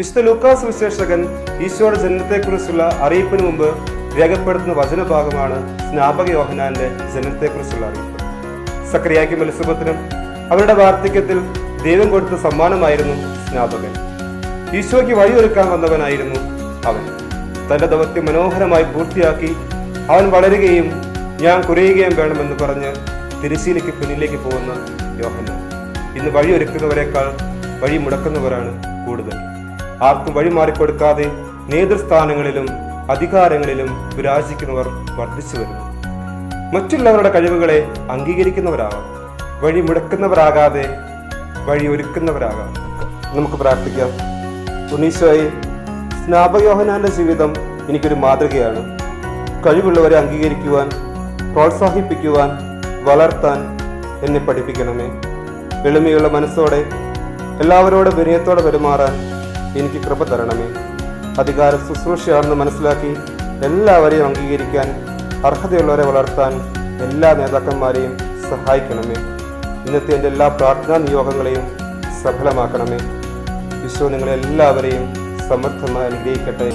വിശുദ്ധ ലൂക്കാസ് വിശേഷകൻ ഈശോയുടെ ജനനത്തെക്കുറിച്ചുള്ള അറിയിപ്പിന് മുമ്പ് രേഖപ്പെടുത്തുന്ന വചനഭാഗമാണ് സ്നാപക യോഹന്നാന്റെ ജനനത്തെക്കുറിച്ചുള്ള അറിയിപ്പ്. സക്കറിയായ്ക്കും എലിസബത്തിനും അവരുടെ വാർദ്ധക്യത്തിൽ ദൈവം കൊടുത്ത സമ്മാനമായിരുന്നു സ്നാപകൻ. ഈശോയ്ക്ക് വഴിയൊരുക്കാൻ വന്നവനായിരുന്നു അവൻ. തന്റെ ദൗത്യം മനോഹരമായി പൂർത്തിയാക്കി അവൻ വളരുകയും ഞാൻ കുറയുകയും വേണമെന്ന് പറഞ്ഞ് തിരശ്ശീലയ്ക്ക് പിന്നിലേക്ക് പോകുന്ന യോഹന്നാൻ. ഇന്ന് വഴിയൊരുക്കുന്നവരെക്കാൾ വഴി മുടക്കുന്നവരാണ് കൂടുതൽ. ആർക്കും വഴി മാറിക്കൊടുക്കാതെ നേതൃസ്ഥാനങ്ങളിലും അധികാരങ്ങളിലും വിരാജിക്കുന്നവർ വർദ്ധിച്ചു വരുന്നു. മറ്റുള്ളവരുടെ കഴിവുകളെ അംഗീകരിക്കുന്നവരാകാം, വഴി മുടക്കുന്നവരാകാതെ വഴി ഒരുക്കുന്നവരാകാം. നമുക്ക് പ്രാർത്ഥിക്കാം. ഉണ്ണീശോയെ, സ്നാപക യോഹന്നാന്റെ ജീവിതം എനിക്കൊരു മാതൃകയാണ്. കഴിവുള്ളവരെ അംഗീകരിക്കുവാൻ, പ്രോത്സാഹിപ്പിക്കുവാൻ, വളർത്താൻ എന്നെ പഠിപ്പിക്കണമേ. എളിമയുള്ള മനസ്സോടെ എല്ലാവരോടും വിനയത്തോടെ പെരുമാറാൻ എനിക്ക് കൃപ തരണമേ. അധികാര ശുശ്രൂഷയാണെന്ന് മനസ്സിലാക്കി എല്ലാവരെയും അംഗീകരിക്കാൻ, അർഹതയുള്ളവരെ വളർത്താൻ എല്ലാ നേതാക്കന്മാരെയും സഹായിക്കണമേ. ഇന്നത്തെ എൻ്റെ എല്ലാ പ്രാർത്ഥനാ നിയോഗങ്ങളെയും സഫലമാക്കണമേ. ഈശോ നിങ്ങളെല്ലാവരെയും സമർത്ഥമായി അനുഗ്രഹിക്കട്ടെ.